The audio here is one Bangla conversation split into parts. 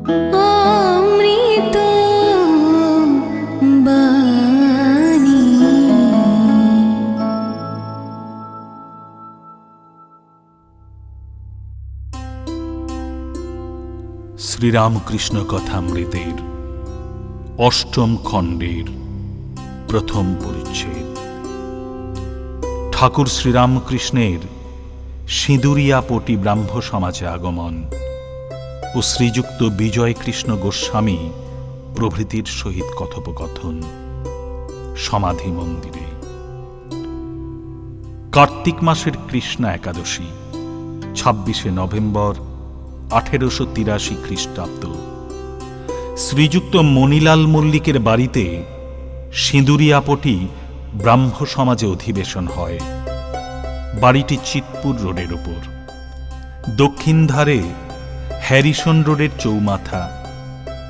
অমৃত বাণী। শ্রীরামকৃষ্ণ কথামৃতের অষ্টম খণ্ডের প্রথম পরিচ্ছেদ। ঠাকুর শ্রীরামকৃষ্ণের সিঁদুরিয়াপটি ব্রাহ্ম সমাজে আগমন ও শ্রীযুক্ত বিজয়কৃষ্ণ গোস্বামী প্রভৃতির সহিত কথোপকথন সমাধি মন্দিরে। কার্তিক মাসের কৃষ্ণা একাদশী 26শে নভেম্বর 1883 খ্রিস্টাব্দ। শ্রীযুক্ত মণিলাল মল্লিকের বাড়িতে সিঁদুরিয়াপটি ব্রাহ্ম সমাজে অধিবেশন হয়। বাড়িটি চিতপুর রোডের ওপর। দক্ষিণ ধারে হ্যারিসন রোডের চৌমাথা,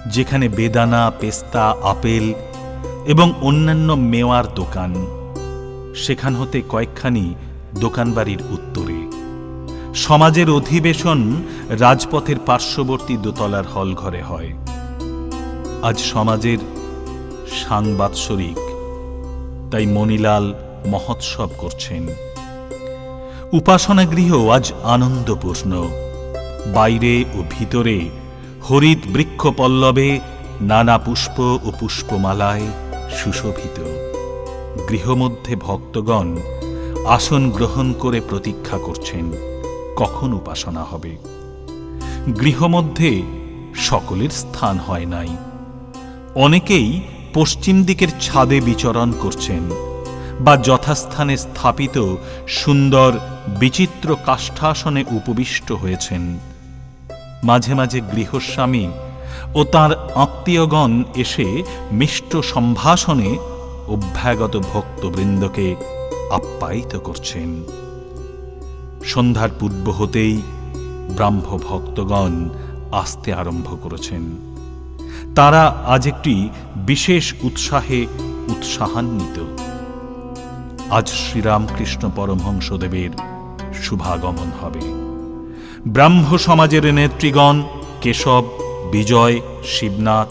যেখানে বেদানা, পেস্তা, আপেল এবং অন্যান্য মেওয়ার দোকান। সেখান হতে কয়েকখানি দোকানবাড়ির উত্তরে। সমাজের অধিবেশন রাজপথের পার্শ্ববর্তী দোতলার হল ঘরে হয়। আজ সমাজের সাংবাৎসরিক, তাই মণিলাল মহোৎসব করছেন। উপাসনা গৃহ আজ আনন্দপূর্ণ। বাইরে ও ভিতরে হরিৎ বৃক্ষ পল্লবে নানা পুষ্প ও পুষ্পমালায় সুশোভিত। গৃহমধ্যে ভক্তগণ আসন গ্রহণ করে প্রতীক্ষা করছেন কখন উপাসনা হবে। গৃহমধ্যে সকলের স্থান হয় নাই। অনেকেই পশ্চিম দিকের ছাদে বিচরণ করছেন বা যথাস্থানে স্থাপিত সুন্দর বিচিত্র কাষ্ঠাসনে উপবিষ্ট হয়েছেন। মাঝে মাঝে গৃহস্বামী ও তাঁর আত্মীয়গণ এসে মিষ্ট সম্ভাষণে অভ্যাগত ভক্তবৃন্দকে আপ্যায়িত করছেন। সন্ধ্যার পূর্ব হতেই ব্রাহ্ম ভক্তগণ আসতে আরম্ভ করেছেন। তারা আজ একটি বিশেষ উৎসাহে উৎসাহান্বিত। আজ শ্রীরামকৃষ্ণ পরমহংসদেবের শুভাগমন হবে। ব্রাহ্ম সমাজের নেতৃগণ কেশব, বিজয়, শিবনাথ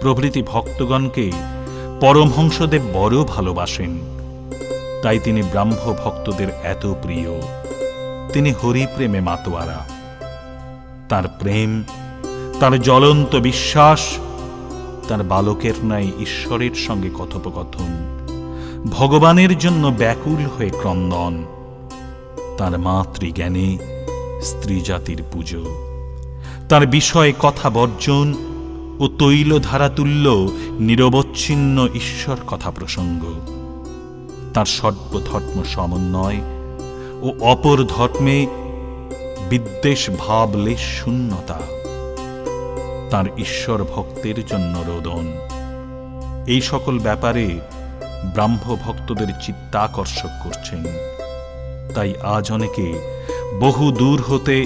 প্রভৃতি ভক্তগণকে পরমহংসদেব বড় ভালোবাসেন। তাই তিনি ব্রাহ্ম ভক্তদের এত প্রিয়। তিনি হরিপ্রেমে মাতোয়ারা। তার প্রেম, তার জ্বলন্ত বিশ্বাস, তার বালকের ন্যায় ঈশ্বরের সঙ্গে কথোপকথন, ভগবানের জন্য ব্যাকুল হয়ে ক্রন্দন, তার মাতৃজ্ঞানে স্ত্রী জাতির পুজো, তার বিষয়ে কথা বর্জন ও তৈলধারাতুল্য নিরবচ্ছিন্ন ঈশ্বর কথা প্রসঙ্গ, তার সর্বধর্ম সমন্বয় ও অপর ধর্মে বিদ্বেষ ভাবলেশ শূন্যতা, তার ঈশ্বর ভক্তের জন্য রোদন, এই সকল ব্যাপারে ব্রাহ্ম ভক্তদের চিত্তাকর্ষক করছেন। তাই আজ অনেকে বহু দূর হতে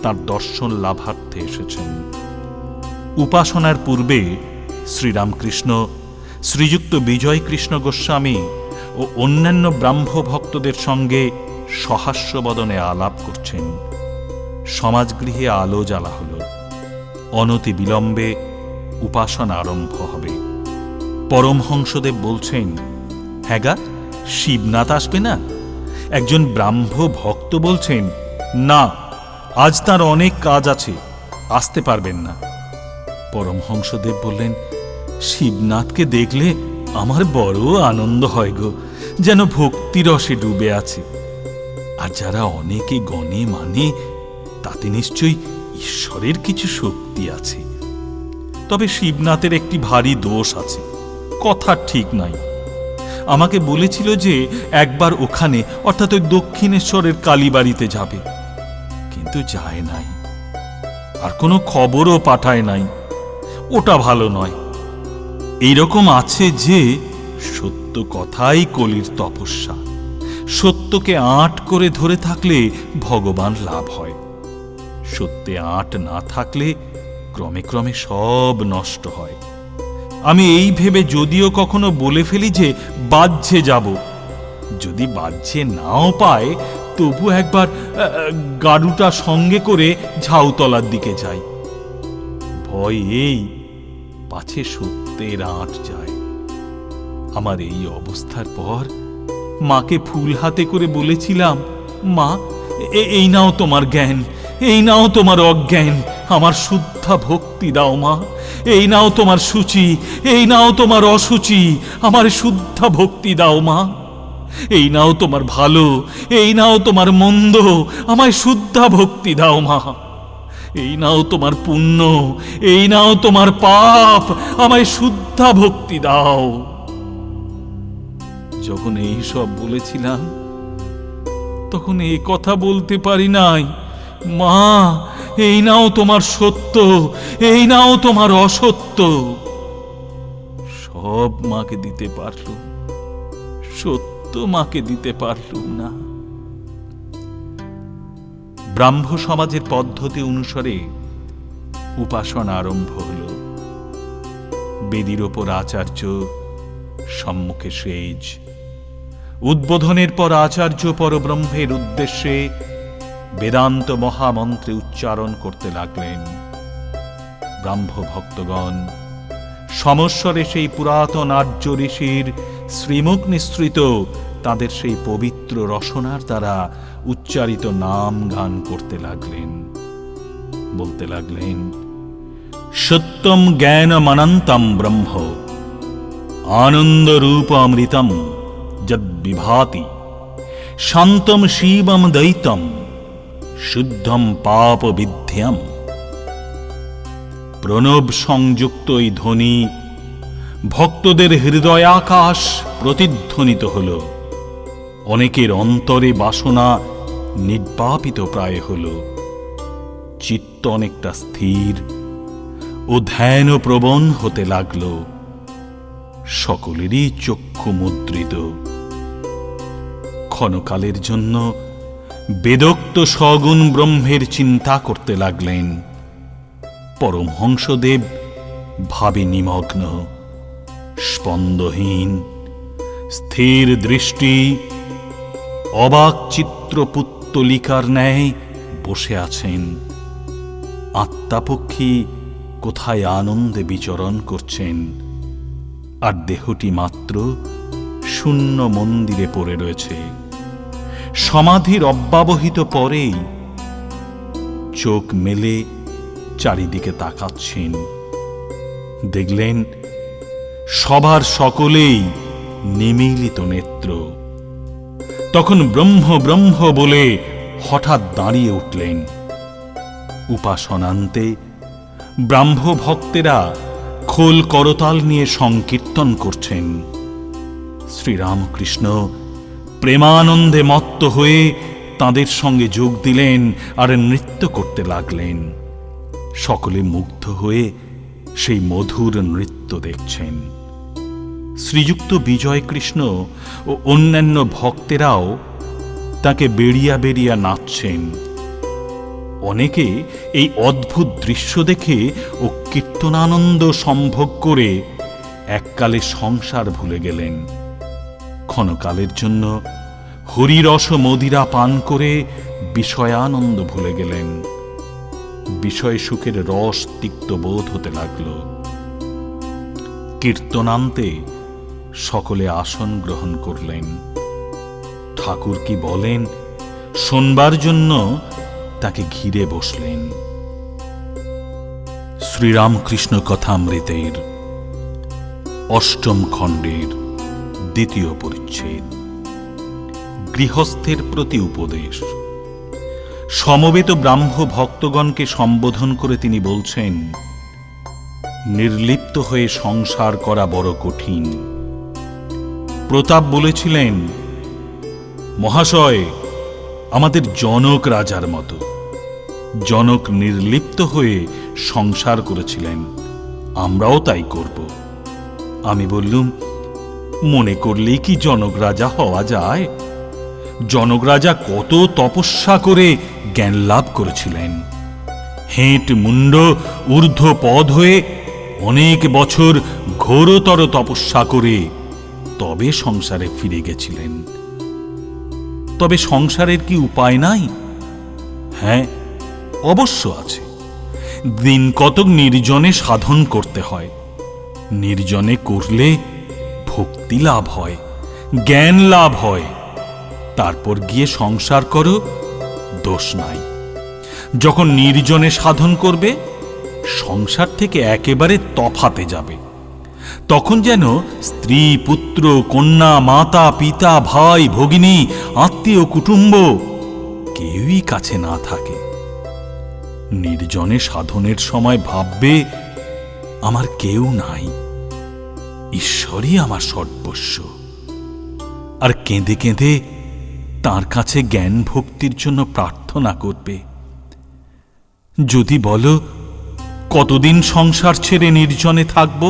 তার দর্শন লাভার্থে এসেছেন। উপাসনার পূর্বে শ্রীরামকৃষ্ণ, শ্রীযুক্ত বিজয়কৃষ্ণ গোস্বামী ও অন্যান্য ব্রাহ্ম ভক্তদের সঙ্গে সহাস্যবদনে আলাপ করছেন। সমাজগৃহে আলো জ্বালা হল। অনতি বিলম্বে উপাসনা আরম্ভ হবে। পরমহংসদেব বলছেন, হ্যাগা, শিবনাথ আসবে না? একজন ব্রাহ্ম ভক্ত বলছেন, না, আজ তার অনেক কাজ আছে, আসতে পারবেন না। পরমহংসদেব বললেন, শিবনাথকে দেখলে আমার বড় আনন্দ হয় গো, যেন ভক্তিরসে ডুবে আছে। আর যারা অনেকে গণে মানে, তাতে নিশ্চয়ই ঈশ্বরের কিছু শক্তি আছে। তবে শিবনাথের একটি ভারী দোষ আছে, কথা ঠিক নাই। আমাকে বলেছিল যে একবার ওখানে, অর্থাৎ ওই দক্ষিণেশ্বরের কালীবাড়িতে যাবে, কিন্তু যায় নাই, আর কোনো খবরও পাঠায় নাই। ওটা ভালো নয়। এইরকম আছে যে সত্য কথাই কলির তপস্যা। সত্যকে আঁট করে ধরে থাকলে ভগবান লাভ হয়। সত্যে আঁট না থাকলে ক্রমে ক্রমে সব নষ্ট হয়। আমি এই ভেবে যদিও কখনো বলে ফেলি যে বাহ্যে যাব, যদি বাহ্যে নাও পায় তবু একবার গাড়ুটা সঙ্গে করে ঝাউতলার দিকে যাই। ভয় এই পাছে সত্যের আঁট যায়। আমার এই অবস্থার পর মাকে ফুল হাতে করে বলেছিলাম, মা, এই নাও তোমার জ্ঞান, এই নাও তোমার অজ্ঞান, আমার শুদ্ধা ভক্তি দাও মা। এই নাও তোমার সূচি, এই নাও তোমার অসুচি, আমার শুদ্ধা ভক্তি দাও মা। এই নাও তোমার ভালো, এই নাও তোমার মন্দ, আমায় শুদ্ধা ভক্তি দাও মা। এই নাও তোমার পুণ্য, এই নাও তোমার পাপ, আমায় শুদ্ধা ভক্তি দাও। যখন এই সব বলেছিলাম তখন এই কথা বলতে পারি নাই, মা, এই নাও তোমার সত্য, এই নাও তোমার অসত্য। সব মাকে দিতে পারলুম, সত্য মাকে দিতে পারলুম না। ব্রাহ্ম সমাজের পদ্ধতি অনুসারে উপাসনা আরম্ভ হল। বেদির ওপর আচার্য, সম্মুখে সেজ। উদ্বোধনের পর আচার্য পরব্রহ্মের উদ্দেশ্যে বেদান্ত মহামন্ত্রে উচ্চারণ করতে লাগলেন। ব্রাহ্ম ভক্তগণ সমস্বরে সেই পুরাতন আর্য ঋষির শ্রীমুখ নিঃসৃত তাদের সেই পবিত্র রসনার দ্বারা উচ্চারিত নাম গান করতে লাগলেন। বলতে লাগলেন, সত্যম জ্ঞানমনন্তম ব্রহ্ম আনন্দ রূপ অমৃতম যদ বিভাতি শান্তম শিবম দৈতম শুদ্ধম পাপ বিধ্যম। প্রণব সংযুক্ত এই ধ্বনি ভক্তদের হৃদয়াকাশ প্রতিধ্বনিত হল। অনেকের অন্তরে বাসনা নির্বাপিত প্রায় হল। চিত্ত অনেকটা স্থির ও ধ্যান প্রবণ হতে লাগল। সকলেরই চক্ষু মুদ্রিত। ক্ষণকালের জন্য বেদোক্ত সগুণ ব্রহ্মের চিন্তা করতে লাগলেন। পরমহংসদেব ভাবে নিমগ্ন, স্পন্দহীন, স্থির দৃষ্টি, অবাক চিত্রপুত্তলিকার ন্যায় বসে আছেন। আত্মাপক্ষী কোথায় আনন্দে বিচরণ করছেন, আর দেহটি মাত্র শূন্য মন্দিরে পড়ে রয়েছে। সমাধির অব্যবহিত পরেই চোখ মেলে চারিদিকে তাকাচ্ছেন। দেখলেন সবার সকলেই নিমীলিত নেত্র। তখন ব্রহ্ম ব্রহ্ম বলে হঠাৎ দাঁড়িয়ে উঠলেন। উপাসনান্তে ব্রাহ্ম ভক্তেরা খোল করতাল নিয়ে সংকীর্তন করছেন। শ্রীরামকৃষ্ণ প্রেমানন্দে মত্ত হয়ে তাদের সঙ্গে যোগ দিলেন আর নৃত্য করতে লাগলেন। সকলে মুগ্ধ হয়ে সেই মধুর নৃত্য দেখছেন। শ্রীযুক্ত বিজয় কৃষ্ণ ও অন্যান্য ভক্তেরাও তাকে বেড়িয়া বেড়িয়া নাচছেন। অনেকে এই অদ্ভুত দৃশ্য দেখে ও কীর্তনানন্দ সম্ভোগ করে এককালে সংসার ভুলে গেলেন। ক্ষণকালের জন্য হরিরস মদিরা পান করে বিষয়ানন্দ ভুলে গেলেন। বিষয় সুখের রস তিক্ত বোধ হতে লাগল। কীর্তনান্তে সকলে আসন গ্রহণ করলেন। ঠাকুর কি বলেন শোনবার জন্য তাকে ঘিরে বসলেন। শ্রীরামকৃষ্ণ কথামৃতের ৮ম খণ্ডের ২য় পরিচ্ছেদ, গৃহস্থের প্রতি উপদেশ। সমবেত ব্রাহ্ম ভক্তগণকে সম্বোধন করে তিনি বলছেন, নির্লিপ্ত হয়ে সংসার করা বড় কঠিন। প্রতাপ বলেছিলেন, মহাশয়, আমাদের জনক রাজার মতো। জনক নির্লিপ্ত হয়ে সংসার করেছিলেন, আমরাও তাই করব। আমি বললুম, মনে করলেই কি জনক রাজা হওয়া যায়? জনক রাজা কত তপস্যা করে জ্ঞান লাভ করেছিলেন। হেঁট মুন্ড ঊর্ধ্ব পদ হয়ে অনেক বছর ঘোরতর তপস্যা করে তবে সংসারে ফিরে গেছিলেন। তবে সংসারের কি উপায় নাই? হ্যাঁ, অবশ্য আছে। দিন কতক নির্জনে সাধন করতে হয়। নির্জনে করলে ভক্তি লাভ হয়, জ্ঞান লাভ হয়। তারপর গিয়ে সংসার করো, দোষ নাই। যখন নির্জনে সাধন করবে, সংসার থেকে একেবারে তফাতে যাবে। তখন যেন স্ত্রী, পুত্র, কন্যা, মাতা, পিতা, ভাই, ভগিনী, আত্মীয়, কুটুম্ব কেউই কাছে না থাকে। নির্জনে সাধনের সময় ভাববে, আমার কেউ নাই, ঈশ্বরই আমার সর্বস্ব। আর কেঁদে কেঁদে তার কাছে জ্ঞান ভক্তির জন্য প্রার্থনা করবে। যদি বলো কতদিন সংসার ছেড়ে নির্জনে থাকব,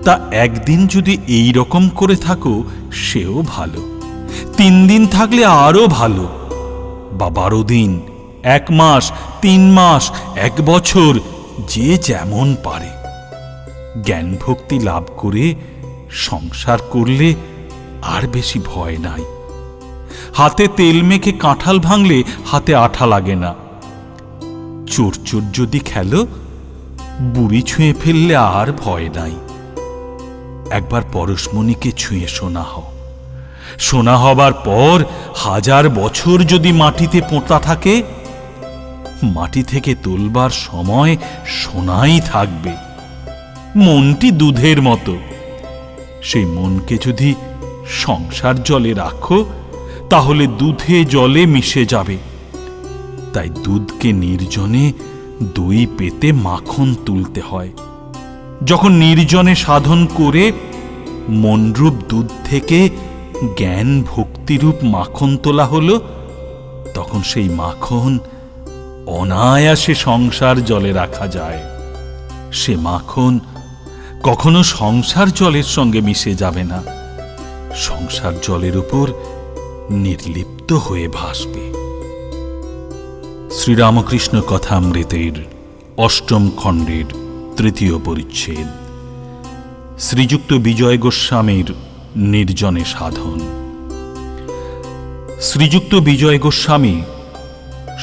তা একদিন যদি এই রকম করে থাকো সেও ভালো, 3 দিন থাকলে আরো ভালো, বা 12 দিন, 1 মাস, 3 মাস, 1 বছর, যে যেমন পারে। জ্ঞান ভক্তি লাভ করে সংসার করলে আর বেশি ভয় নাই। হাতে তেল মেখে কাঁঠাল ভাঙলে হাতে আঠা লাগে না। চোর চোর যদি খেলো, বুড়ি ছুঁয়ে ফেললে আর ভয় নাই। একবার পরশমণিকে ছুঁয়ে সোনা হও। সোনা হবার পর 1000 বছর যদি মাটিতে পোঁতা থাকে, মাটি থেকে তুলবার সময় সোনাই থাকবে। মনটি দুধের মতো, সেই মনকে যদি সংসার জলে রাখো, তাহলে দুধে জলে মিশে যাবে। তাই দুধকে নির্জনে দই পেতে মাখন তুলতে হয়। যখন নির্জনে সাধন করে মনরূপ দুধ থেকে জ্ঞান ভক্তিরূপ মাখন তোলা হলো, তখন সেই মাখন অনায়াসে সংসার জলে রাখা যায়। সে মাখন কখনো সংসার জলের সঙ্গে মিশে যাবে না, সংসার জলের উপর নির্লিপ্ত হয়ে ভাসবে। শ্রীরামকৃষ্ণ কথামৃতের 8ম খণ্ডের 3য় পরিচ্ছেদ। শ্রীযুক্ত বিজয় গোস্বামীর নির্জনে সাধন। শ্রীযুক্ত বিজয় গোস্বামী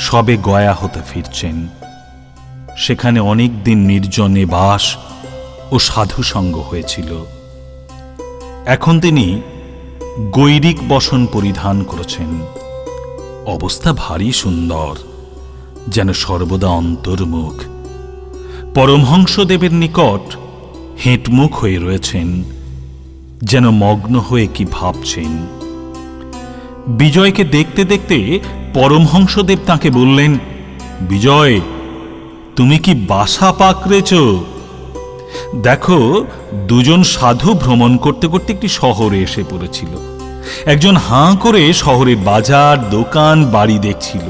সবে গয়া হতে ফিরছেন। সেখানে অনেক দিন নির্জনে বাস ও সাধুসঙ্গ হয়েছিল। এখন তিনি গৈরিক বসন পরিধান করেছেন। অবস্থা ভারী সুন্দর, যেন সর্বদা অন্তর্মুখ। পরমহংসদেবের নিকট হেঁটমুখ হয়ে রয়েছেন, যেন মগ্ন হয়ে কি ভাবছেন। বিজয়কে দেখতে দেখতে পরমহংসদেব তাঁকে বললেন, বিজয়, তুমি কি বাসা পাকড়েছ? দেখো, 2 জন সাধু ভ্রমণ করতে করতে একটি শহরে এসে পড়েছিল। একজন হাঁ করে শহরের বাজার, দোকান, বাড়ি দেখছিল।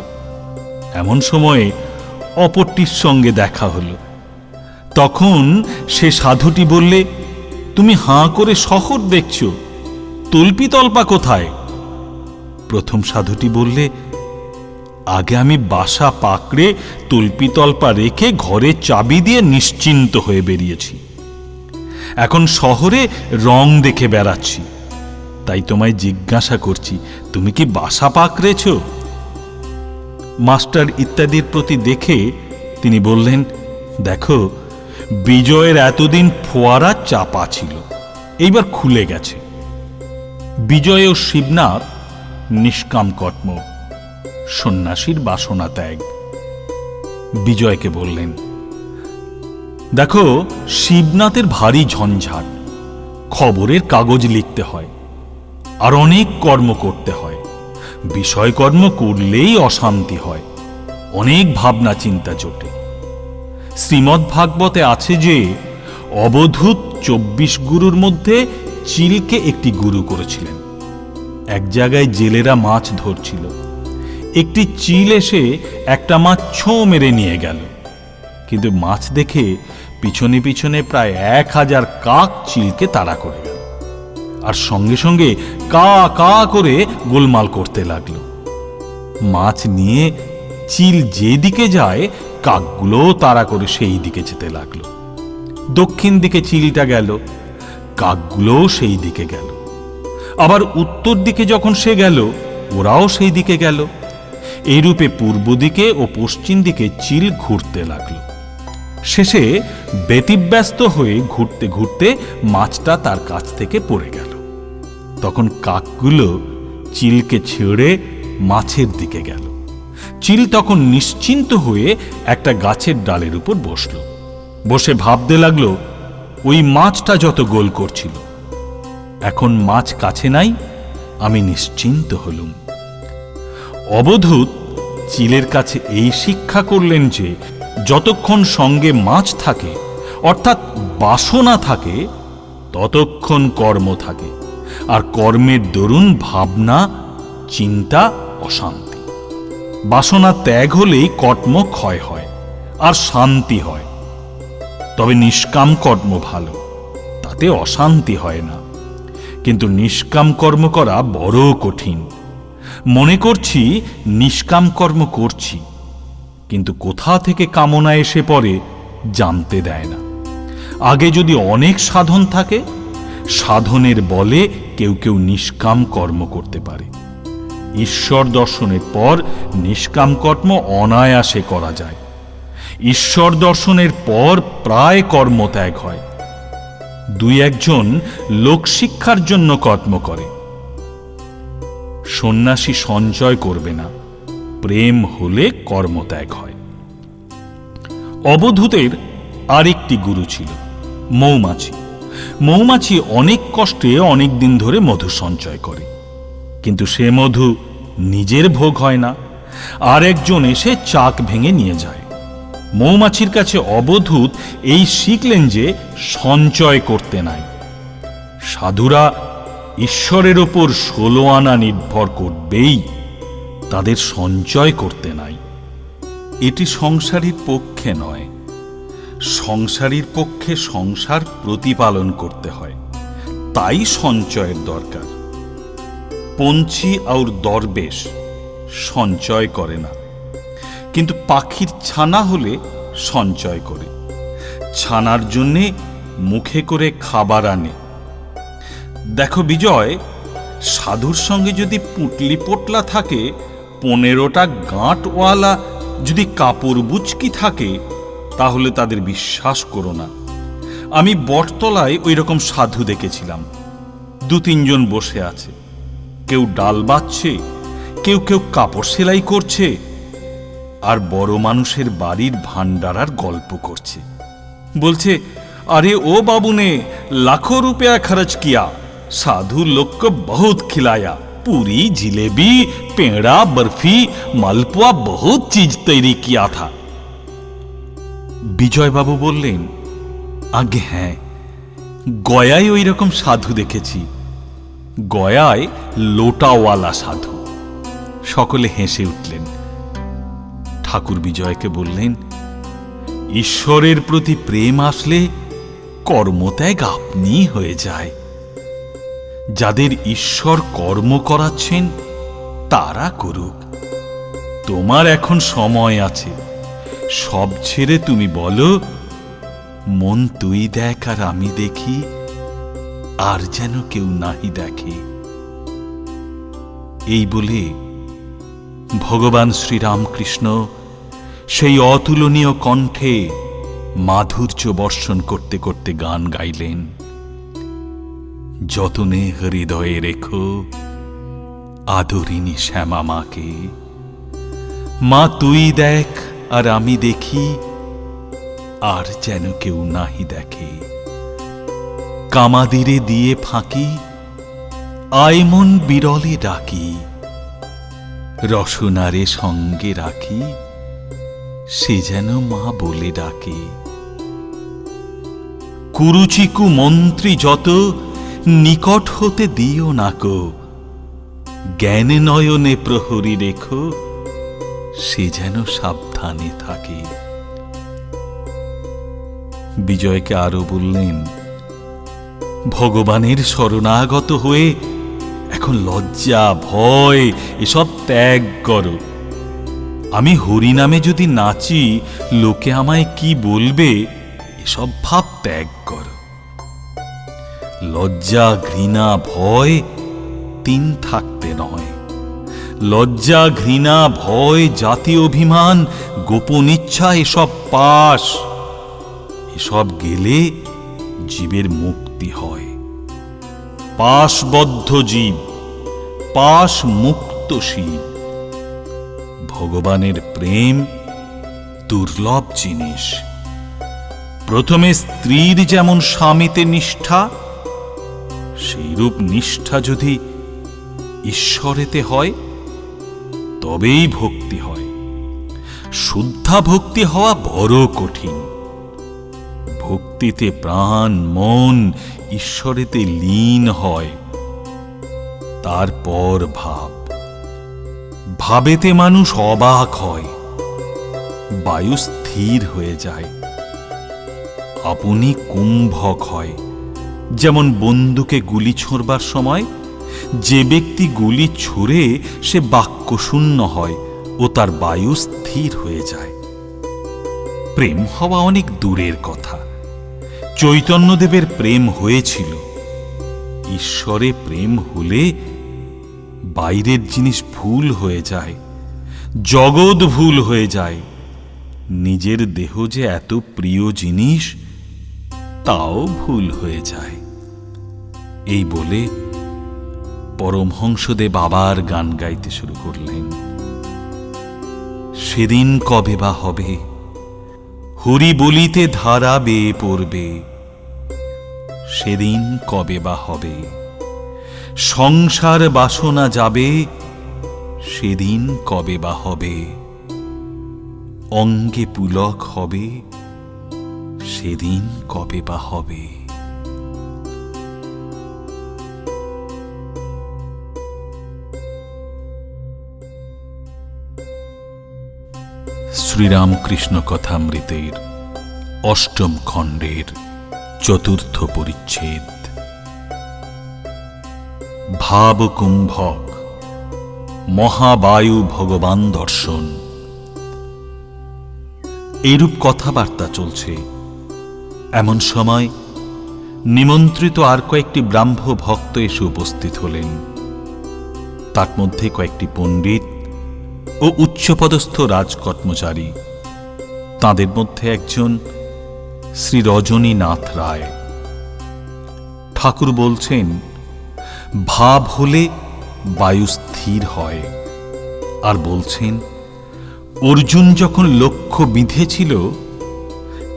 এমন সময়ে অপরটির সঙ্গে দেখা হলো। তখন সে সাধুটি বললে, তুমি হাঁ করে শহর দেখছ, তল্পিতল্পা কোথায়? প্রথম সাধুটি বললে, আগে আমি বাসা পাকড়ে তল্পিতল্পা রেখে ঘরে চাবি দিয়ে নিশ্চিন্ত হয়ে বেরিয়েছি। এখন শহরে রং দেখে বেড়াচ্ছি, তাই তোমায় জিজ্ঞাসা করছি, তুমি কি বাসা পাকড়েছ? মাস্টার ইত্যাদির প্রতি দেখে তিনি বললেন, দেখো, বিজয়ের এতদিন ফোয়ারা চাপা ছিল, এইবার খুলে গেছে। বিজয় ও শিবনাথ নিষ্কাম কর্ম, সন্ন্যাসীর বাসনা ত্যাগ। বিজয়কে বললেন, দেখো, শিবনাথের ভারী ঝঞ্ঝাট, খবরের কাগজ লিখতে হয়, আর অনেক কর্ম করতে হয়। বিষয়কর্ম করলেই অশান্তি হয়, অনেক ভাবনা চিন্তা জোটে। শ্রীমদ্ ভাগবতে আছে যে অবধূত 24 গুরুর মধ্যে চিলকে একটি গুরু করেছিলেন। এক জায়গায় জেলেরা মাছ ধরছিল। একটি চিল এসে একটা মাছ ছোঁ মেরে নিয়ে গেল, কিন্তু মাছ দেখে পিছনে পিছনে প্রায় 1000 কাক চিলকে তাড়া করে গেল, আর সঙ্গে সঙ্গে কা কা করে গোলমাল করতে লাগলো। মাছ নিয়ে চিল যেদিকে যায়, কাকগুলো তাড়া করে সেই দিকে যেতে লাগলো। দক্ষিণ দিকে চিলটা গেল, কাকগুলোও সেই দিকে গেল। আবার উত্তর দিকে যখন সে গেল, ওরাও সেই দিকে গেল। এইরূপে পূর্ব দিকে ও পশ্চিম দিকে চিল ঘুরতে লাগল। শেষে ব্যতিব্যস্ত হয়ে ঘুরতে ঘুরতে মাছটা তার কাছ থেকে পড়ে গেল। তখন কাকগুলো চিলকে ছেড়ে মাছের দিকে গেল। চিল তখন নিশ্চিন্ত হয়ে একটা গাছের ডালের উপর বসল। বসে ভাবতে লাগলো, ওই মাছটা যত গোল করছিল, এখন মাছ কাছে নাই, আমি নিশ্চিন্ত হলুম। অবধূত চিলের কাছে এই শিক্ষা করলেন যে যতক্ষণ সঙ্গে মাছ থাকে, অর্থাৎ বাসনা থাকে, ততক্ষণ কর্ম থাকে, আর কর্মের দরুন ভাবনা, চিন্তা, অশান্তি। বাসনা ত্যাগ হলেই কর্ম ক্ষয় হয় আর শান্তি হয়। তবে নিষ্কাম কর্ম ভালো, তাতে অশান্তি হয় না। কিন্তু নিষ্কাম কর্ম করা বড় কঠিন। মনে করছি নিষ্কাম কর্ম করছি, কিন্তু কোথা থেকে কামনা এসে পড়ে জানতে দেয় না। আগে যদি অনেক সাধন থাকে, সাধনের বলে কেউ কেউ নিষ্কাম কর্ম করতে পারে। ঈশ্বর দর্শনের পর নিষ্কাম কর্ম অনায়াসে করা যায়। ঈশ্বর দর্শনের পর প্রায় কর্মত্যাগ হয়। দুই একজন লোকশিক্ষার জন্য কর্ম করে। সন্ন্যাসী সঞ্চয় করবে না, প্রেম হলে কর্মত্যাগ হয়। অবধূতের আরেকটি গুরু ছিল, মৌমাছি। মৌমাছি অনেক কষ্টে অনেক দিন ধরে মধু সঞ্চয় করে, কিন্তু সে মধু নিজের ভোগ হয় না, আর একজন এসে চাক ভেঙে নিয়ে যায়। মৌমাছির কাছে অবধূত এই শিখলেন যে সঞ্চয় করতে নাই। সাধুরা ঈশ্বরের ওপর 16 আনা নির্ভর করবেই, তাদের সঞ্চয় করতে নাই। এটি সংসারীর পক্ষে নয়। সংসারীর পক্ষে সংসার প্রতিপালন করতে হয়, তাই সঞ্চয়ের দরকার। পঞ্চি আর দরবেশ সঞ্চয় করে না, কিন্তু পাখির ছানা হলে সঞ্চয় করে। ছানার জন্যে মুখে করে খাবার আনে। দেখো বিজয়, সাধুর সঙ্গে যদি পুটলি পোটলা থাকে, 15টা গাঁটওয়ালা যদি কাপড় বুচকি থাকে, তাহলে তাদের বিশ্বাস করো না। আমি বটতলায় ওই রকম সাধু দেখেছিলাম। 2-3 জন বসে আছে, কেউ ডাল বাচ্ছে, কেউ কেউ কাপড় সেলাই করছে, আর বড় মানুষের বাড়ির ভান্ডারার গল্প করছে। বলছে, अरे ओ बाबू ने लाखों रुपया खर्च किया, साधु लोग को बहुत खिलाया, पूरी जिलेबी पेड़ा बर्फी मालपुआ बहुत चीज तैयारी किया था। বিজয় বাবু বললেন, আগে হ্যাঁ, গয়ায় ওই রকম সাধু দেখেছি। গয়ায় লোটাওয়ালা সাধু। সকলে হেসে উঠলেন। ঠাকুর বিজয়কে বললেন, ঈশ্বরের প্রতি প্রেম আসলে কর্মত্যাগ আপনি হয়ে যায়। যাদের ঈশ্বর কর্ম করাচ্ছেন তারা করুক, তোমার এখন সময় আছে। সব ছেড়ে তুমি বলো, মন তুই দেখ আর আমি দেখি, আর যেন কেউ নাহি দেখে। এই বলে ভগবান শ্রীরামকৃষ্ণ সেই অতুলনীয় কণ্ঠে মাধুর্য বর্ষণ করতে করতে গান গাইলেন। যতনে হৃদয়ে রেখো আদরিনী শ্যামা মাকে, মা তুই দেখ আর আমি দেখি, আর যেন কেউ নাহি দেখে। কামাদিরে দিয়ে ফাঁকি, আইমন বিরলে ডাকি, রসনারে সঙ্গে রাখি, সে যেন মা বলে ডাকে। কুরুচিকু মন্ত্রী যত নিকট হতে দিও নাকো, জ্ঞান নয়নে প্রহরী রেখো, সে যেন সাবধানে থাকে। বিজয়কে আরো বললেন, ভগবানের শরণাগত হয়ে এখন লজ্জা ভয় এসব ত্যাগ করো। আমি হরিনামে যদি নাচি, লোকে আমায় কি বলবে, এসব ভাব ত্যাগ করো। লজ্জা ঘৃণা ভয় 3 থাকতে নয়, লজ্জা, ঘৃণা, ভয়, জাতীয় অভিমান, গোপন ইচ্ছা এসব পাশ। এসব গেলে জীবের মুক্তি হয়। পাশবদ্ধ জীব, পাশ মুক্ত শিব। ভগবানের প্রেম দুর্লভ জিনিস। প্রথমে স্ত্রীর যেমন স্বামীতে নিষ্ঠা, সেইরূপ নিষ্ঠা যদি ঈশ্বরেতে হয় তবেই ভক্তি হয়। শুদ্ধা ভক্তি হওয়া বড় কঠিন। ভক্তিতে প্রাণ মন ঈশ্বরেতে লীন হয়, তারপর ভাব। ভাবেতে মানুষ অবাক হয়, বায়ু স্থির হয়ে যায়, আপনি কুম্ভক হয়। যেমন বন্দুকে গুলি ছোঁড়বার সময় যে ব্যক্তি গুলি ছুঁড়ে সে বাক্যশূন্য হয় ও তার বায়ু স্থির হয়ে যায়। প্রেম হওয়া অনেক দূরের কথা। চৈতন্যদেবের প্রেম হয়েছিল। ঈশ্বরে প্রেম হলে বাইরের জিনিস ভুল হয়ে যায়, জগৎ ভুল হয়ে যায়। নিজের দেহ যে এত প্রিয় জিনিস তাও ভুল হয়ে যায়। এই বলে পরমহংসদেব আবার গান গাইতে শুরু করলেন। সেদিন কবে বা হবে, হরি বলিতে ধারা বেয়ে পড়বে। সেদিন কবে বা হবে, সংসার বাসনা যাবে। সেদিন কবে বা হবে, অঙ্গে পুলক হবে। সেদিন কবে বা হবে। শ্রীরামকৃষ্ণ কথামৃতের অষ্টম খণ্ডের চতুর্থ পরিচ্ছেদ। ভাবকুম্ভক মহাবায়ু ভগবান দর্শন। এরূপ কথাবার্তা চলছে। এমন সময় নিমন্ত্রিত আর কয়েকটি ব্রাহ্ম ভক্ত এসে উপস্থিত হলেন। তার মধ্যে কয়েকটি পণ্ডিত ও উচ্চপদস্থ রাজকর্মচারী। তাদের মধ্যে একজন শ্রী রজনীনাথ রায়। ঠাকুর বলছেন, ভাব হলে বায়ু স্থির হয়। আর বলছেন, অর্জুন যখন লক্ষ্য বিঁধেছিল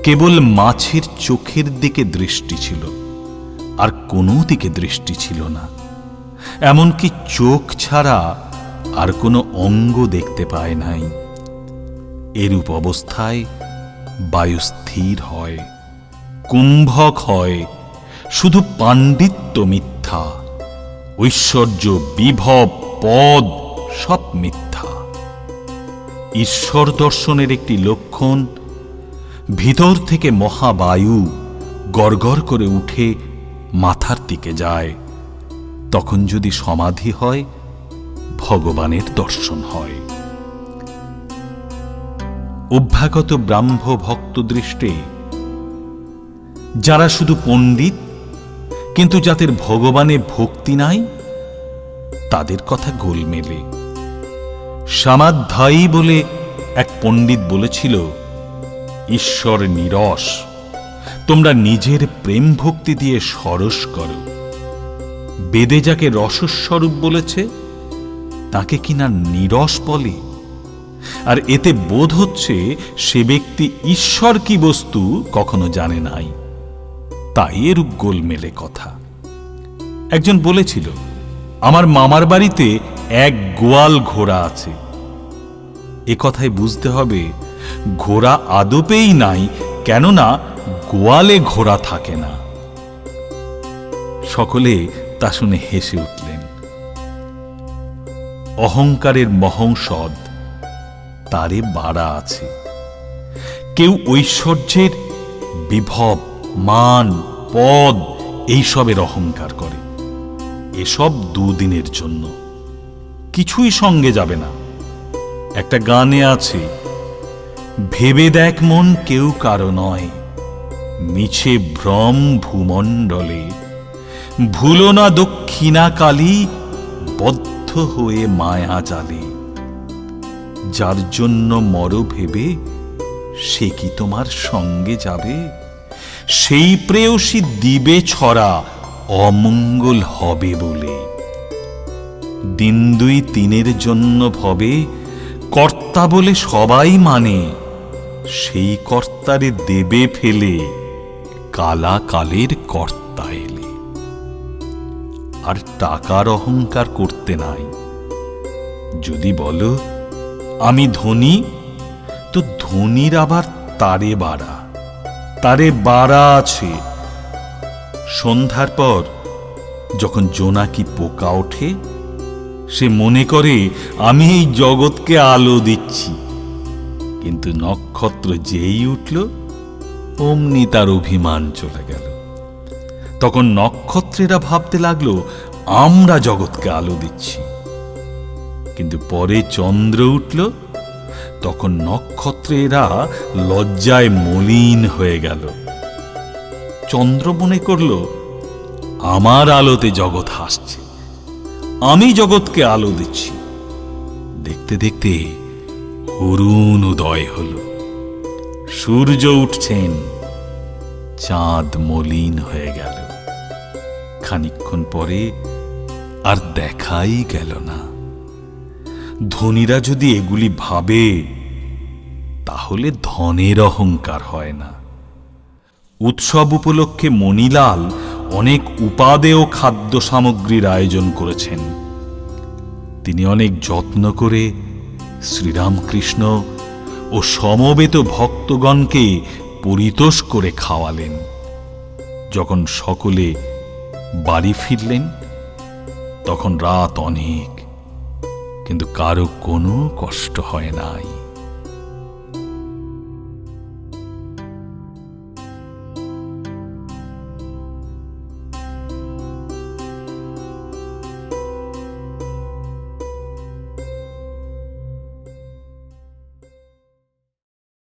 কেবল মাছের চোখের দিকে দৃষ্টি ছিল, আর কোনো দিকে দৃষ্টি ছিল না। এমনকি চোখ ছাড়া আর কোনো অঙ্গ দেখতে পায় নাই। এরূপ অবস্থায় বায়ু স্থির হয়, কুম্ভক হয়। শুধু পাণ্ডিত্য মিথ্যা, ঐশ্বর্য, বিভব, পদ সব মিথ্যা। ঈশ্বর দর্শনের একটি লক্ষণ, ভিতর থেকে মহাবায়ু গড়গড় করে উঠে মাথার দিকে যায়। তখন যদি সমাধি হয়, ভগবানের দর্শন হয়। অভ্যাগত ব্রাহ্ম ভক্ত দৃষ্টে যারা শুধু পণ্ডিত কিন্তু যাদের ভগবানে ভক্তি নাই, তাদের কথা গোলমেলে। সামাধ্যায়ী বলে এক পণ্ডিত বলেছিল, ঈশ্বর নিরস, তোমরা নিজের প্রেম ভক্তি দিয়ে সরস করো। বেদে যাকে রসস্বরূপ বলেছে তাকে কিনা নিরস বলে। আর এতে বোধ হচ্ছে সে ব্যক্তি ঈশ্বর কি বস্তু কখনো জানে নাই। তাই এরূপ গোলমেলে কথা। একজন বলেছিল, আমার মামার বাড়িতে এক গোয়াল ঘোড়া আছে। এ কথায় বুঝতে হবে ঘোড়া আদপেই নাই, কেননা গোয়ালে ঘোড়া থাকে না। সকলে তা শুনে হেসে উঠলেন। অহংকারের মহৌষধ তারে বাড়া আছে। কেউ ঐশ্বর্যের, বিভব, মান, পদ এইসবের অহংকার করে। এসব দুদিনের জন্য, কিছুই সঙ্গে যাবে না। একটা গানে আছে, ভেবে দেখ মন কেউ কারো নয়, মিছে ভ্রম ভূমণ্ডলে, ভুলো না দক্ষিণা কালী, বদ্ধ হয়ে মায়া জালে। যার জন্য মর ভেবে সে কি তোমার সঙ্গে যাবে? সেই প্রেয়সী দিবে ছড়া অমঙ্গল হবে বলে। দিন দুই তিনের জন্য ভবে কর্তা বলে সবাই মানে, সেই কর্তারে দেবে ফেলে কালা কালের কর্তা এলে। আর টাকার অহংকার করতে নাই। যদি বলো আমি ধনী, তো ধনীর আবার তারে বাড়া আছে। সন্ধ্যার পর যখন জোনাকি পোকা ওঠে, সে মনে করে আমি এই জগৎকে আলো দিচ্ছি। কিন্তু নক্ষত্র যেই উঠল, অমনি তার অভিমান চলে গেল। তখন নক্ষত্রেরা ভাবতে লাগলো আমরা জগৎকে আলো দিচ্ছি। কিন্তু পরে চন্দ্র উঠল, তখন নক্ষত্রেরা লজ্জায় মলিন হয়ে গেল। চন্দ্র মনে করল আমার আলোতে জগৎ হাসছে, আমি জগৎকে আলো দিচ্ছি। দেখতে দেখতে অরুণ উদয় হল, সূর্য উঠছেন, চাঁদ মলিন হয়ে গেল। খানিকক্ষণ পরে আর দেখাই গেল না। ধনীরা যদি এগুলি ভাবে, তাহলে ধনের অহংকার হয় না। উৎসব উপলক্ষে মণিলাল অনেক উপাদেয় খাদ্য সামগ্রীর আয়োজন করেছেন। তিনি অনেক যত্ন করে শ্রীরামকৃষ্ণ ও সমবেত ভক্তগণকে পরিতোষ করে খাওয়ালেন। যখন সকলে বাড়ি ফিরলেন, তখন রাত অনেক, কিন্তু কারো কোনো কষ্ট হয় নাই।